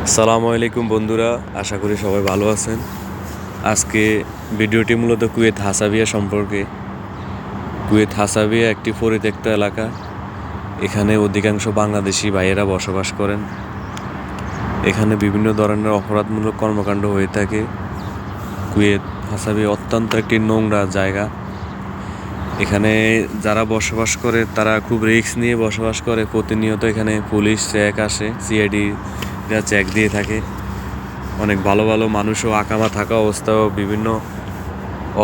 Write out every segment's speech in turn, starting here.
আসসালামু আলাইকুম বন্ধুরা, আশা করি সবাই ভালো আছেন। আজকে ভিডিওটি মূলত কুয়েত হাসাবিয়া সম্পর্কে। কুয়েত হাসাবিয়া একটি পরিত্যক্ত এলাকা। এখানে অধিকাংশ বাংলাদেশি ভাইয়েরা বসবাস করেন। এখানে বিভিন্ন ধরনের অপরাধমূলক কর্মকাণ্ড হয়ে থাকে। কুয়েত হাসাবিয়া অত্যন্ত একটি নোংরা জায়গা। এখানে যারা বসবাস করে তারা খুব রিস্ক নিয়ে বসবাস করে। প্রতিনিয়ত এখানে পুলিশ চেক আসে, সিআইডিরা চেক দিয়ে থাকে। অনেক ভালো ভালো মানুষও আকামা থাকা অবস্থাও বিভিন্ন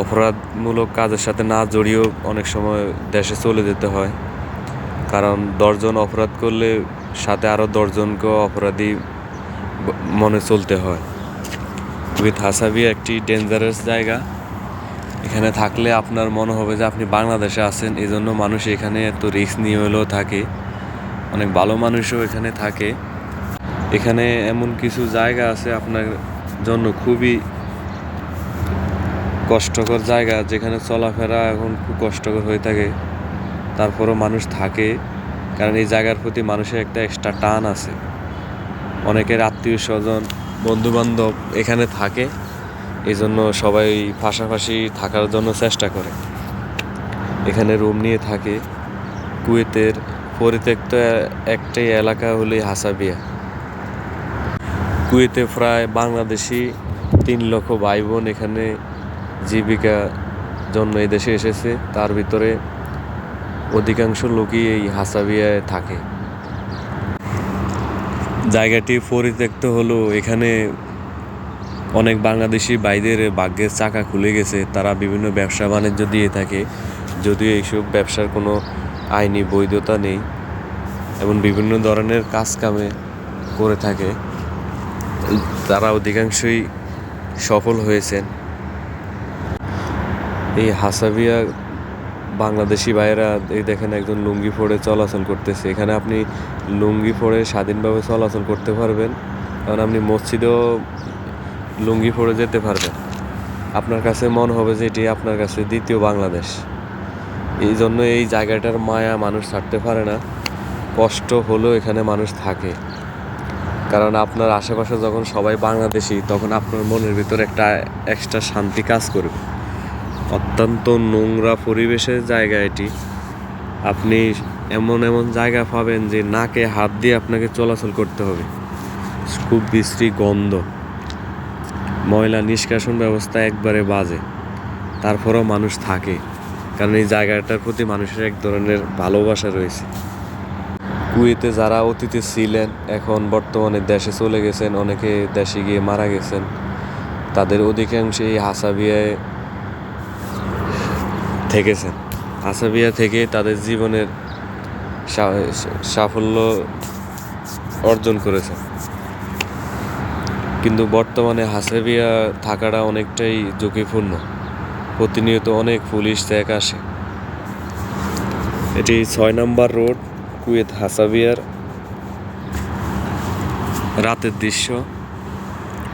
অপরাধমূলক কাজের সাথে না জড়িয়েও অনেক সময় দেশে চলে যেতে হয়, কারণ 10 জন অপরাধ করলে সাথে আরও 10 জনকেও অপরাধী মনে চলতে হয়। কুয়েত হাসাবিয়া একটি ডেঞ্জারাস জায়গা। এখানে থাকলে আপনার মনে হবে যে আপনি বাংলাদেশে আছেন। এই জন্য মানুষ এখানে এত রিস্ক নিয়ে হলেও থাকে। অনেক ভালো মানুষও এখানে থাকে। এখানে এমন কিছু জায়গা আছে আপনার জন্য খুবই কষ্টকর জায়গা, যেখানে চলাফেরা এখন খুব কষ্টকর হয়ে থাকে। তারপরও মানুষ থাকে, কারণ এই জায়গার প্রতি মানুষের একটা এক্সট্রা টান আছে। অনেকের আত্মীয় স্বজন, বন্ধুবান্ধব এখানে থাকে, এই জন্য সবাই পাশাপাশি থাকার জন্য চেষ্টা করে। এখানে রুম নিয়ে থাকে। কুয়েতের পরিত্যক্ত একটাই এলাকা হলে হাসাবিয়া। কুয়েতে প্রায় বাংলাদেশি 3 লক্ষ ভাই বোন এখানে জীবিকা জন্য এই দেশে এসেছে। তার ভিতরে অধিকাংশ লোকই এই হাসাবিয়ায় থাকে। জায়গাটি পরিত্যক্ত হলো, এখানে অনেক বাংলাদেশি ভাইদের ভাগ্যের চাকা খুলে গেছে। তারা বিভিন্ন ব্যবসা বাণিজ্য দিয়ে থাকে, যদিও এইসব ব্যবসার কোনো আইনি বৈধতা নেই, এবং বিভিন্ন ধরনের কাজ কামে করে থাকে। তারা অধিকাংশই সফল হয়েছেন। এই হাসাবিয়া বাংলাদেশি ভাইয়েরা, এই দেখেন একজন লুঙ্গি পরে চলাচল করতেছে। এখানে আপনি লুঙ্গি পরে স্বাধীনভাবে চলাচল করতে পারবেন, কারণ আপনি মসজিদেও লুঙ্গি পরে যেতে পারবেন। আপনার কাছে মনে হবে যে এটি আপনার কাছে দ্বিতীয় বাংলাদেশ। এই জন্য এই জায়গাটার মায়া মানুষ ছাড়তে পারে না। কষ্ট হলেও এখানে মানুষ থাকে, কারণ আপনার আশেপাশে যখন সবাই বাংলাদেশি, তখন আপনার মনের ভিতর একটা এক্সট্রা শান্তি কাজ করবে। অত্যন্ত নোংরা পরিবেশের জায়গা এটি। আপনি এমন এমন জায়গা পাবেন যে নাকে হাত দিয়ে আপনাকে চলাচল করতে হবে। খুব বিশ্রী গন্ধ, ময়লা নিষ্কাশন ব্যবস্থা একবারে বাজে। তারপরেও মানুষ থাকে, কারণ এই জায়গাটার প্রতি মানুষের এক ধরনের ভালোবাসা রয়েছে। কুয়েতে যারা অতীতে ছিলেন, এখন বর্তমানে দেশে চলে গেছেন, অনেকে দেশে গিয়ে মারা গেছেন। তাদের অধিকাংশই এই হাসাবিয়ায় থেকেছেন। হাসাবিয়া থেকে তাদের জীবনের সাফল্য অর্জন করেছেন। কিন্তু বর্তমানে হাসাবিয়া থাকাটা অনেকটাই ঝুঁকিপূর্ণ। প্রতিনিয়ত অনেক পুলিশ চেক আসে। এটি 6 নম্বর রোড, কুয়েত হাসাবিয়ার রাতের দৃশ্য।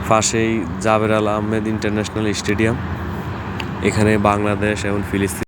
পাশেই জাবের আল আহমেদ ইন্টারন্যাশনাল স্টেডিয়াম। এখানে বাংলাদেশ এবং ফিলিস্তিন